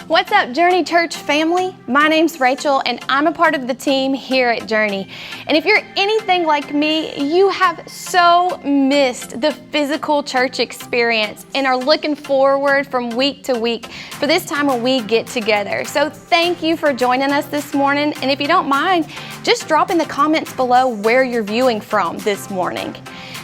What's up, Journey Church family? My name's Rachel, and I'm a part of the team here at Journey. And if you're anything like me, you have so missed the physical church experience and are looking forward from week to week for this time when we get together. So thank you for joining us this morning. And if you don't mind, just drop in the comments below where you're viewing from this morning.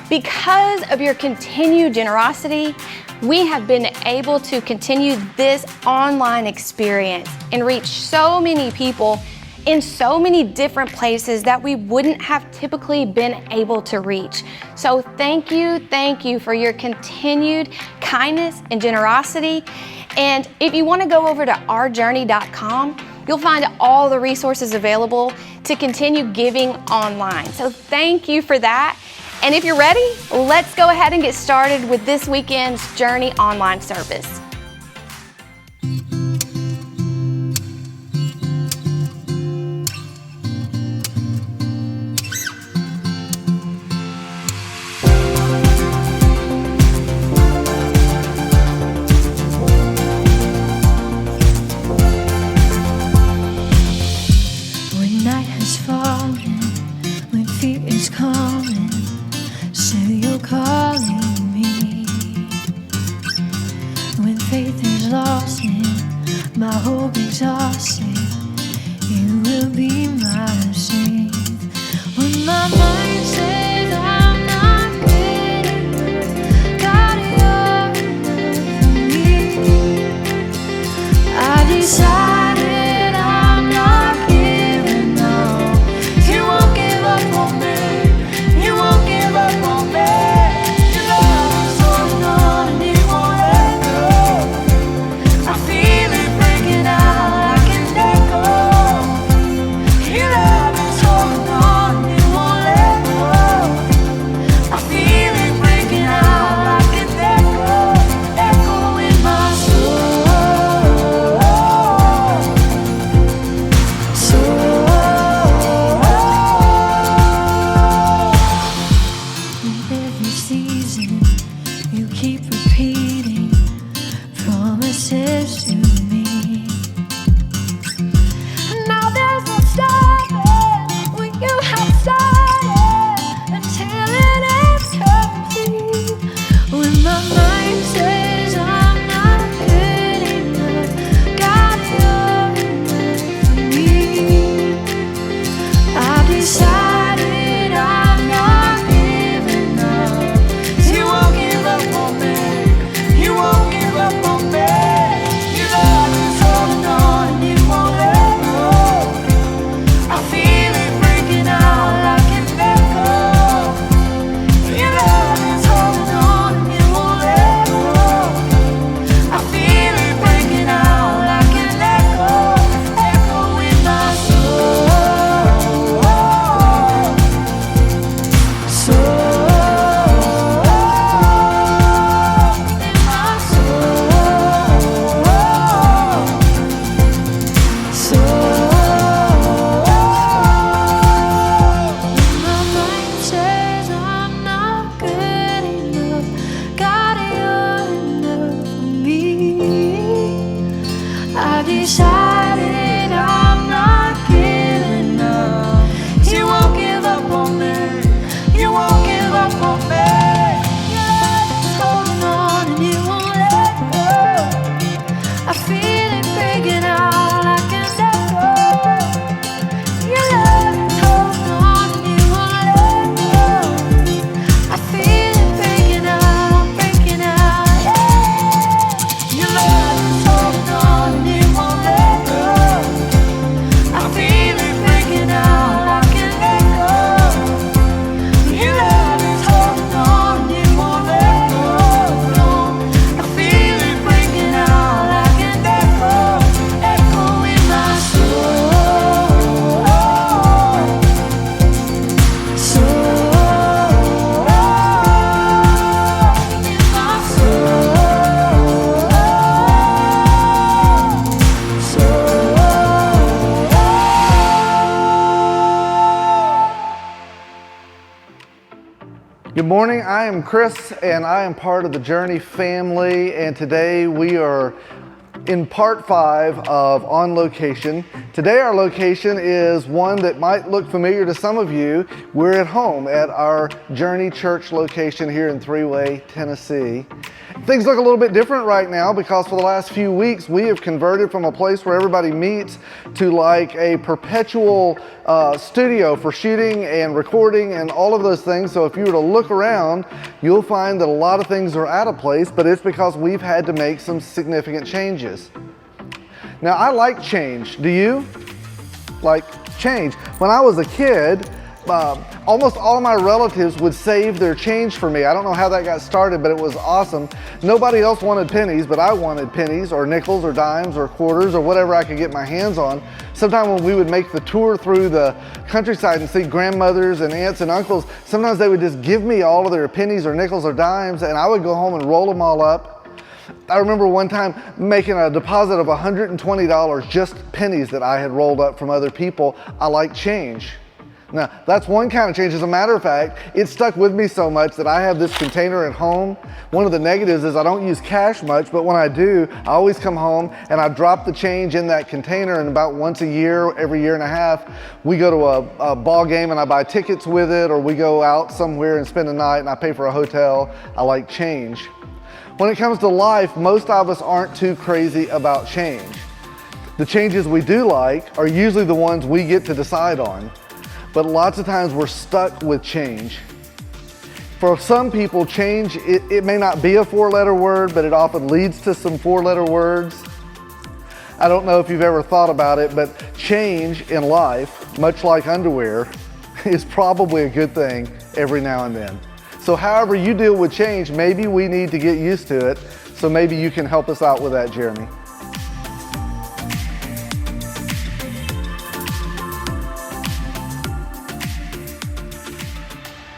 Because of your continued generosity, we have been able to continue this online experience and reach so many people in so many different places that we wouldn't have typically been able to reach. So thank you for your continued kindness and generosity. And if you want to go over to ourjourney.com, you'll find all the resources available to continue giving online. So thank you for that. And if you're ready, let's go ahead and get started with this weekend's Journey online service. When night has fallen, when fear is calling, still you're calling me. When faith is lost and my hope exhausted, you will be my strength. When my mind says I'm not good enough, God, you're enough for me. I decided I'm not giving up. You won't give up on me. You won't give up on me. Your love is holding on and it won't let go. I feel it breaking out like an echo. Your love is holding on and it won't let go. I feel it breaking out like an echo in my soul. With every season, you keep repeating promises to me. And now there's no stopping what you have started until it is complete. When my mind says I'm not good enough, God, you're enough for me. I've decided I'm not giving up. You won't give up on me. You won't give up on me. Your love is holding on and it won't let go. I feel it breaking out like an echo. Your love is holding on and it won't let go. I feel it breaking out like an echo in my soul. My mind says I'm not good enough. God, you're enough for me. I decided I'm not giving up. You won't give up on me. You won't give up on me. Your love is holding on and it won't let go. I feel it breaking out like an echo. Your love is holding on and it won't let go. I feel it breaking out, yeah. Your love is holding on and it won't let go. I feel it breaking out like an echo. Your love is holding on and it won't let go. I feel it breaking out like an echo in my soul. Good morning, I am Chris and I am part of the Journey family, and today we are in part 5 of On Location. Today our location is one that might look familiar to some of you. We're at home at our Journey Church location here in Three-Way, Tennessee. Things look a little bit different right now because for the last few weeks we have converted from a place where everybody meets to like a perpetual studio for shooting and recording and all of those things. So if you were to look around, you'll find that a lot of things are out of place, but it's because we've had to make some significant changes. Now, I like change. Do you? Like change. When I was a kid, almost all of my relatives would save their change for me. I don't know how that got started, but it was awesome. Nobody else wanted pennies, but I wanted pennies or nickels or dimes or quarters or whatever I could get my hands on. Sometime when we would make the tour through the countryside and see grandmothers and aunts and uncles, sometimes they would just give me all of their pennies or nickels or dimes, and I would go home and roll them all up. I remember one time making a deposit of $120, just pennies that I had rolled up from other people. I like change. Now, that's one kind of change. As a matter of fact, it stuck with me so much that I have this container at home. One of the negatives is I don't use cash much, but when I do, I always come home and I drop the change in that container, and about once a year, every year and a half, we go to a ball game and I buy tickets with it, or we go out somewhere and spend a night and I pay for a hotel. I like change. When it comes to life, most of us aren't too crazy about change. The changes we do like are usually the ones we get to decide on. But lots of times we're stuck with change. For some people, change, it may not be a 4-letter word, but it often leads to some 4-letter words. I don't know if you've ever thought about it, but change in life, much like underwear, is probably a good thing every now and then. So however you deal with change, maybe we need to get used to it. So maybe you can help us out with that, Jeremy.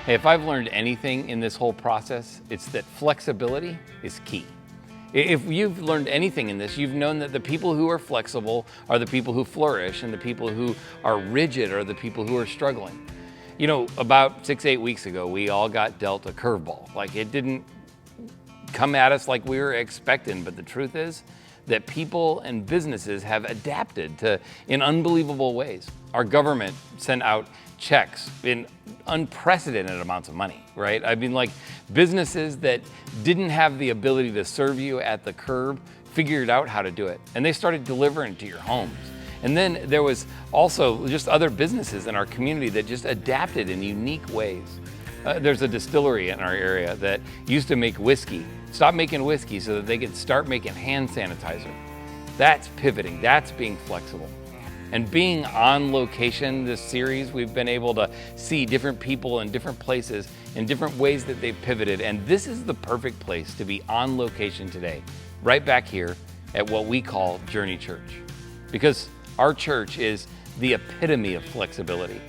Hey, if I've learned anything in this whole process, it's that flexibility is key. If you've learned anything in this, you've known that the people who are flexible are the people who flourish, and the people who are rigid are the people who are struggling. You know, about 6-8 weeks ago, we all got dealt a curveball. Like, it didn't come at us like we were expecting, but the truth is that people and businesses have adapted in unbelievable ways. Our government sent out checks in unprecedented amounts of money, right? I mean, like, businesses that didn't have the ability to serve you at the curb figured out how to do it, and they started delivering to your homes. And then there was also just other businesses in our community that just adapted in unique ways. There's a distillery in our area that used to make whiskey, stopped making whiskey so that they could start making hand sanitizer. That's pivoting, that's being flexible. And being on location this series, we've been able to see different people in different places in different ways that they've pivoted. And this is the perfect place to be on location today, right back here at what we call Journey Church. Because our church is the epitome of flexibility.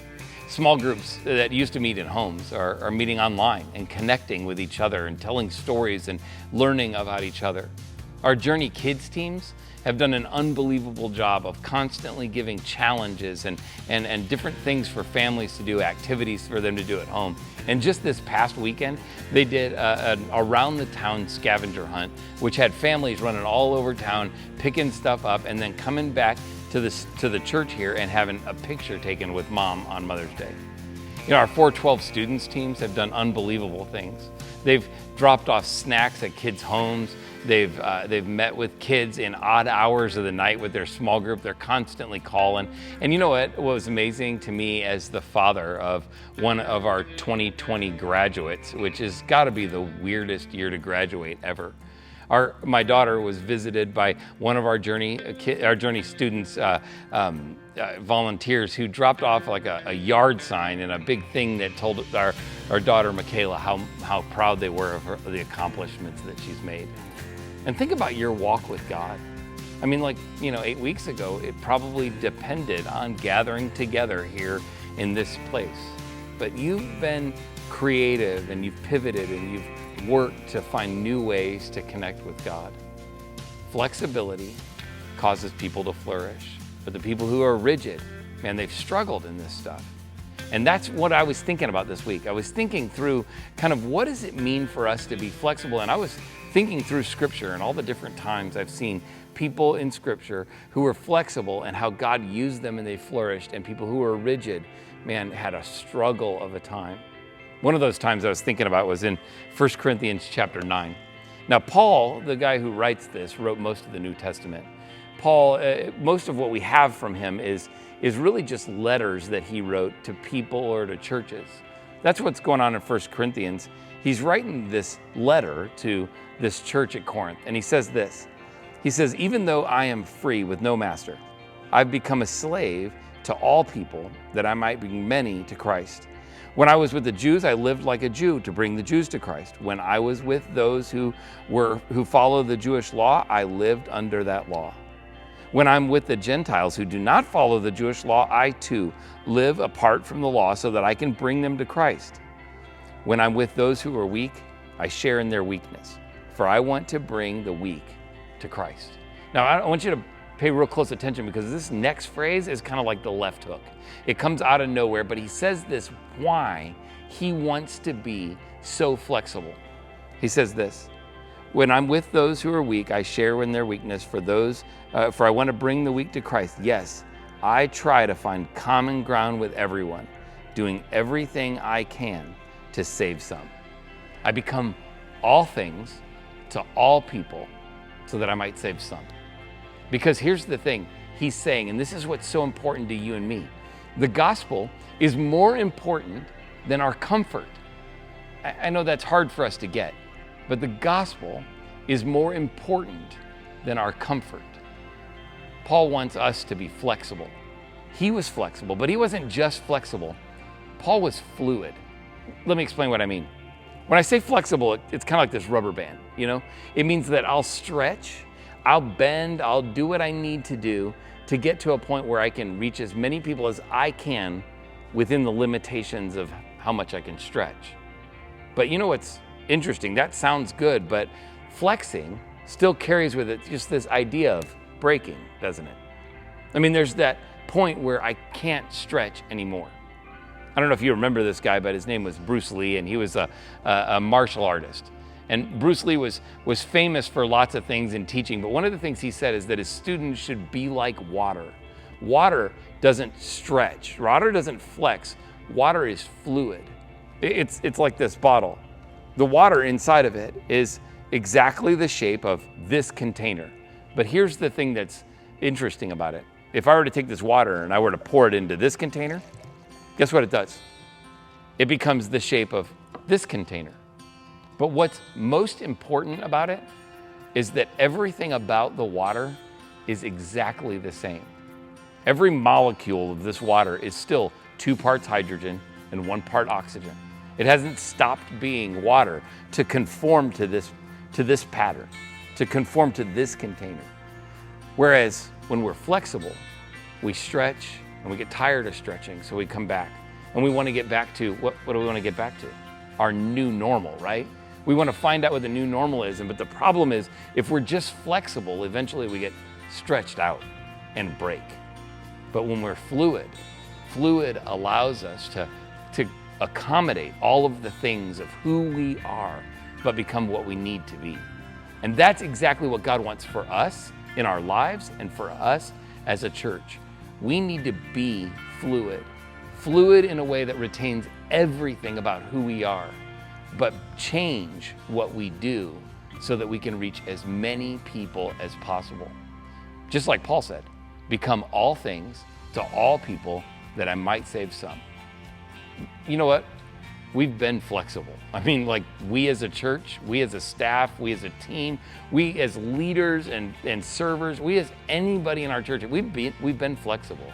Small groups that used to meet in homes are meeting online and connecting with each other and telling stories and learning about each other. Our Journey Kids teams have done an unbelievable job of constantly giving challenges and different things for families to do, activities for them to do at home. And just this past weekend, they did an around the town scavenger hunt, which had families running all over town, picking stuff up and then coming back to the church here and having a picture taken with Mom on Mother's Day. You know, our 412 students teams have done unbelievable things. They've dropped off snacks at kids' homes. They've met with kids in odd hours of the night with their small group. They're constantly calling. And you know what was amazing to me as the father of one of our 2020 graduates, which has got to be the weirdest year to graduate ever. My daughter was visited by one of our Journey students, volunteers, who dropped off like a yard sign and a big thing that told our daughter Michaela how proud they were of the accomplishments that she's made. And think about your walk with God. I mean, 8 weeks ago, it probably depended on gathering together here in this place. But you've been creative and you've pivoted and you've worked to find new ways to connect with God. Flexibility causes people to flourish. But the people who are rigid, man, they've struggled in this stuff. And that's what I was thinking about this week. I was thinking through kind of what does it mean for us to be flexible? And I was thinking through Scripture and all the different times I've seen people in Scripture who were flexible and how God used them and they flourished, and people who were rigid, man, had a struggle of a time. One of those times I was thinking about was in 1 Corinthians chapter 9. Now, Paul, the guy who writes this, wrote most of the New Testament. Paul, most of what we have from him is really just letters that he wrote to people or to churches. That's what's going on in 1 Corinthians. He's writing this letter to this church at Corinth, and he says this. He says, even though I am free with no master, I've become a slave to all people that I might bring many to Christ. When I was with the Jews, I lived like a Jew to bring the Jews to Christ. When I was with those who follow the Jewish law, I lived under that law. When I'm with the Gentiles who do not follow the Jewish law, I too live apart from the law so that I can bring them to Christ. When I'm with those who are weak, I share in their weakness, for I want to bring the weak to Christ. Now, I want you to pay real close attention because this next phrase is kind of like the left hook. It comes out of nowhere, but he says this why he wants to be so flexible. He says this, when I'm with those who are weak, I share in their weakness, for I want to bring the weak to Christ. Yes, I try to find common ground with everyone, doing everything I can to save some. I become all things to all people so that I might save some. Because here's the thing he's saying, and this is what's so important to you and me. The gospel is more important than our comfort. I know that's hard for us to get, but the gospel is more important than our comfort. Paul wants us to be flexible. He was flexible, but he wasn't just flexible. Paul was fluid. Let me explain what I mean. When I say flexible, it's kind of like this rubber band, you know? It means that I'll stretch, I'll bend, I'll do what I need to do to get to a point where I can reach as many people as I can within the limitations of how much I can stretch. But you know what's interesting? That sounds good, but flexing still carries with it just this idea of breaking, doesn't it? I mean, there's that point where I can't stretch anymore. I don't know if you remember this guy, but his name was Bruce Lee, and he was a martial artist. And Bruce Lee was famous for lots of things in teaching, but one of the things he said is that his students should be like water. Water doesn't stretch, water doesn't flex, water is fluid. It's like this bottle. The water inside of it is exactly the shape of this container. But here's the thing that's interesting about it. If I were to take this water and I were to pour it into this container, guess what it does? It becomes the shape of this container. But what's most important about it is that everything about the water is exactly the same. Every molecule of this water is still 2 parts hydrogen and 1 part oxygen. It hasn't stopped being water to conform to this pattern, to conform to this container. Whereas when we're flexible, we stretch and we get tired of stretching, so we come back. And we want to get back to, what do we want to get back to? Our new normal, right? We want to find out what the new normal is, but the problem is, if we're just flexible, eventually we get stretched out and break. But when we're fluid allows us to accommodate all of the things of who we are, but become what we need to be. And that's exactly what God wants for us in our lives and for us as a church. We need to be fluid in a way that retains everything about who we are, but change what we do so that we can reach as many people as possible. Just like Paul said, become all things to all people that I might save some. You know what? We've been flexible. I mean, like, we as a church, we as a staff, we as a team, we as leaders and servers, we as anybody in our church, we've been flexible.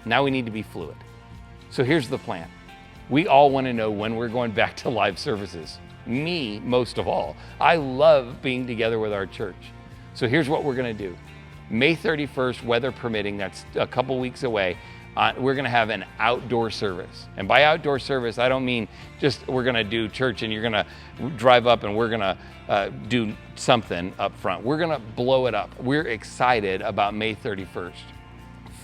Now we need to be fluid. So here's the plan. We all want to know when we're going back to live services. Me, most of all. I love being together with our church. So here's what we're going to do. May 31st, weather permitting, that's a couple weeks away, we're going to have an outdoor service. And by outdoor service, I don't mean just we're going to do church and you're going to drive up and we're going to do something up front. We're going to blow it up. We're excited about May 31st.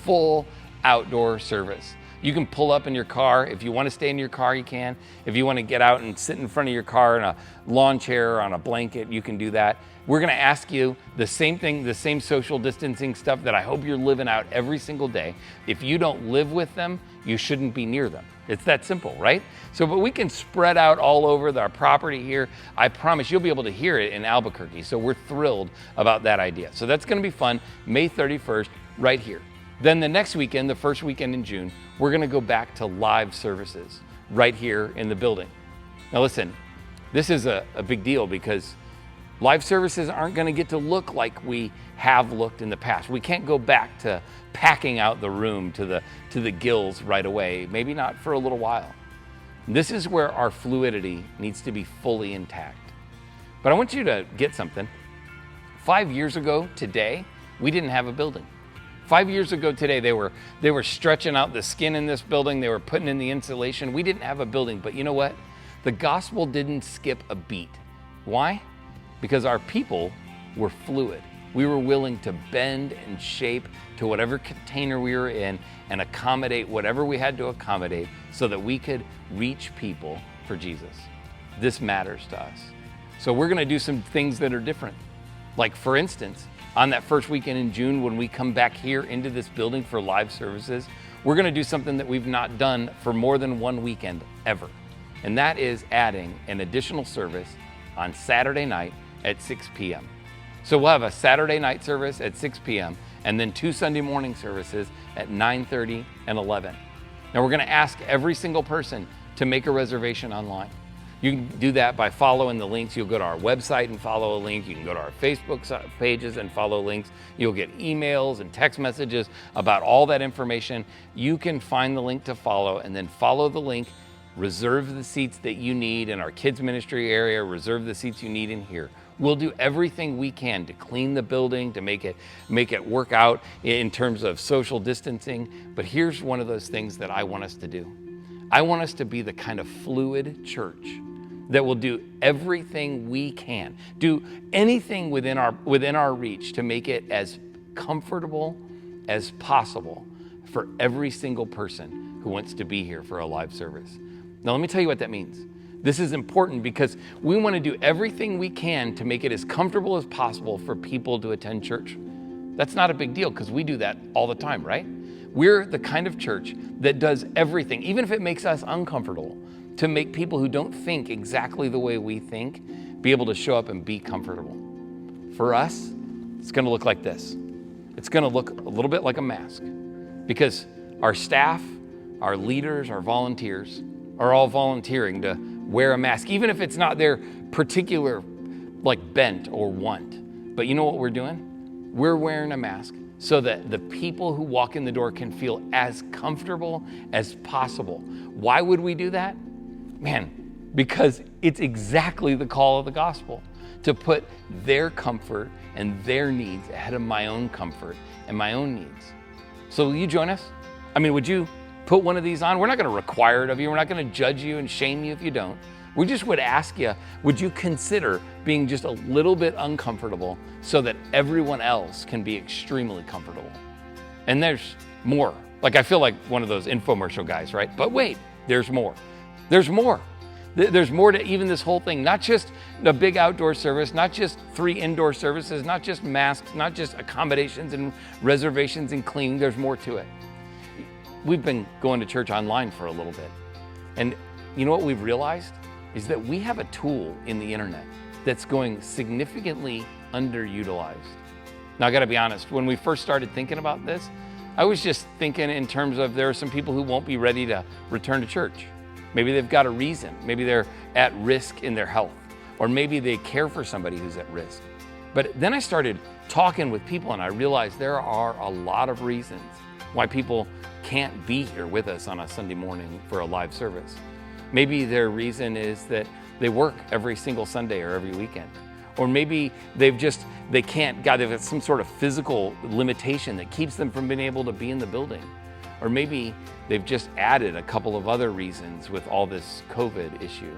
Full outdoor service. You can pull up in your car. If you want to stay in your car, you can. If you want to get out and sit in front of your car in a lawn chair or on a blanket, you can do that. We're going to ask you the same thing, the same social distancing stuff that I hope you're living out every single day. If you don't live with them, you shouldn't be near them. It's that simple, right? So, but we can spread out all over our property here. I promise you'll be able to hear it in Albuquerque. So we're thrilled about that idea. So that's going to be fun, May 31st, right here. Then the next weekend, the first weekend in June, we're going to go back to live services right here in the building. Now listen, this is a big deal because live services aren't going to get to look like we have looked in the past. We can't go back to packing out the room to the gills right away, maybe not for a little while. This is where our fluidity needs to be fully intact. But I want you to get something. 5 years ago today, we didn't have a building. 5 years ago today, they were stretching out the skin in this building. They were putting in the insulation. We didn't have a building, but you know what? The gospel didn't skip a beat. Why? Because our people were fluid. We were willing to bend and shape to whatever container we were in and accommodate whatever we had to accommodate so that we could reach people for Jesus. This matters to us. So we're gonna do some things that are different. Like for instance, on that first weekend in June, when we come back here into this building for live services, we're gonna do something that we've not done for more than one weekend ever. And that is adding an additional service on Saturday night at 6 p.m. So we'll have a Saturday night service at 6 p.m. and then 2 Sunday morning services at 9:30 and 11. Now we're gonna ask every single person to make a reservation online. You can do that by following the links. You'll go to our website and follow a link. You can go to our Facebook pages and follow links. You'll get emails and text messages about all that information. You can find the link to follow and then follow the link. Reserve the seats that you need in our kids ministry area. Reserve the seats you need in here. We'll do everything we can to clean the building, to make it work out in terms of social distancing. But here's one of those things that I want us to do. I want us to be the kind of fluid church that will do everything we can, do anything within our reach to make it as comfortable as possible for every single person who wants to be here for a live service. Now, let me tell you what that means. This is important because we want to do everything we can to make it as comfortable as possible for people to attend church. That's not a big deal because we do that all the time, right? We're the kind of church that does everything, even if it makes us uncomfortable, to make people who don't think exactly the way we think be able to show up and be comfortable. For us, it's going to look like this. It's going to look a little bit like a mask because our staff, our leaders, our volunteers are all volunteering to wear a mask, even if it's not their particular bent or want. But you know what we're doing? We're wearing a mask so that the people who walk in the door can feel as comfortable as possible. Why would we do that? Man, because it's exactly the call of the gospel, to put their comfort and their needs ahead of my own comfort and my own needs. So will you join us? I mean, would you put one of these on? We're not going to require it of you. We're not going to judge you and shame you if you don't. We just would ask you, would you consider being just a little bit uncomfortable so that everyone else can be extremely comfortable? And there's more. I feel like one of those infomercial guys, right? But wait, there's more. There's more. There's more to even this whole thing, not just a big outdoor service, not just 3 indoor services, not just masks, not just accommodations and reservations and cleaning. There's more to it. We've been going to church online for a little bit. And you know what we've realized is that we have a tool in the internet that's going significantly underutilized. Now, I gotta be honest, when we first started thinking about this, I was just thinking in terms of there are some people who won't be ready to return to church. Maybe they've got a reason. Maybe they're at risk in their health, or maybe they care for somebody who's at risk. But then I started talking with people and I realized there are a lot of reasons why people can't be here with us on a Sunday morning for a live service. Maybe their reason is that they work every single Sunday or every weekend. Or maybe they've got some sort of physical limitation that keeps them from being able to be in the building. Or maybe they've just added a couple of other reasons with all this COVID issue.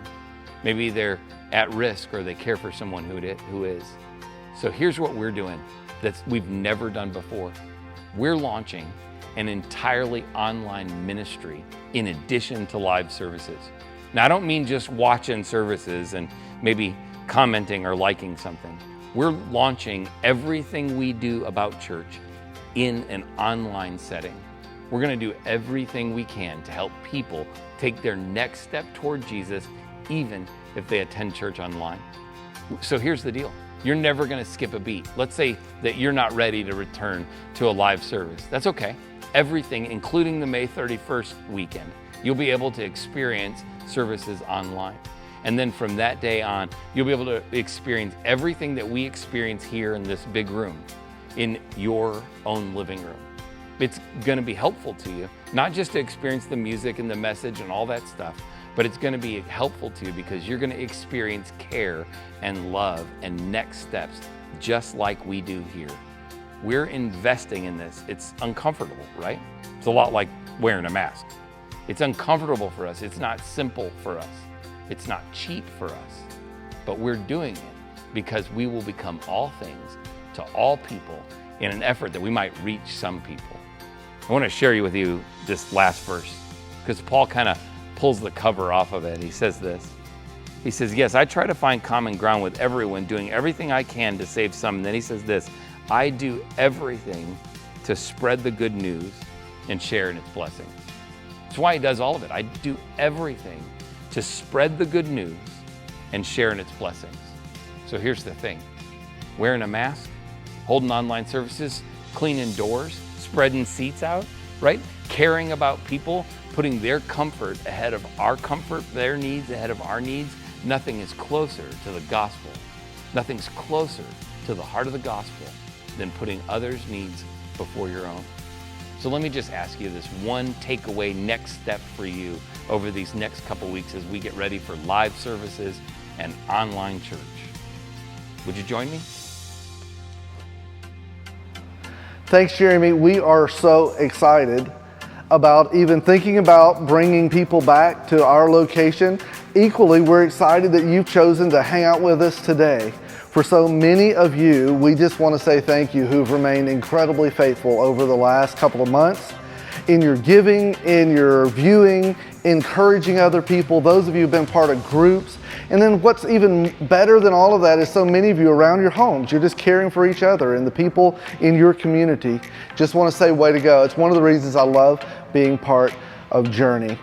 Maybe they're at risk or they care for someone who is. So here's what we're doing that we've never done before. We're launching an entirely online ministry in addition to live services. Now, I don't mean just watching services and maybe commenting or liking something. We're launching everything we do about church in an online setting. We're going to do everything we can to help people take their next step toward Jesus, even if they attend church online. So here's the deal. You're never going to skip a beat. Let's say that you're not ready to return to a live service. That's okay. Everything, including the May 31st weekend, you'll be able to experience services online. And then from that day on, you'll be able to experience everything that we experience here in this big room, in your own living room. It's going to be helpful to you, not just to experience the music and the message and all that stuff, but it's going to be helpful to you because you're going to experience care and love and next steps just like we do here. We're investing in this. It's uncomfortable, right? It's a lot like wearing a mask. It's uncomfortable for us. It's not simple for us. It's not cheap for us, but we're doing it because we will become all things to all people in an effort that we might reach some people. I want to share with you this last verse because Paul kind of pulls the cover off of it. He says this. He says, yes, I try to find common ground with everyone, doing everything I can to save some. And then he says this, I do everything to spread the good news and share in its blessings. That's why he does all of it. I do everything to spread the good news and share in its blessings. So here's the thing. Wearing a mask, holding online services, cleaning doors, spreading seats out, right? Caring about people, putting their comfort ahead of our comfort, their needs ahead of our needs. Nothing is closer to the gospel. Nothing's closer to the heart of the gospel than putting others' needs before your own. So let me just ask you this one takeaway next step for you over these next couple weeks as we get ready for live services and online church. Would you join me? Thanks, Jeremy. We are so excited about even thinking about bringing people back to our location. Equally, we're excited that you've chosen to hang out with us today. For so many of you, we just want to say thank you who've remained incredibly faithful over the last couple of months in your giving, in your viewing, encouraging other people, those of you who've been part of groups. And then what's even better than all of that is so many of you around your homes, you're just caring for each other and the people in your community. Just want to say way to go. It's one of the reasons I love being part of Journey.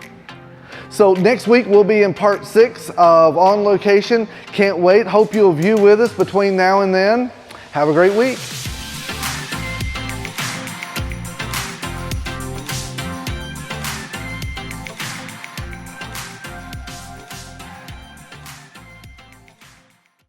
So next week we'll be in part 6 of On Location. Can't wait. Hope you'll view with us between now and then. Have a great week.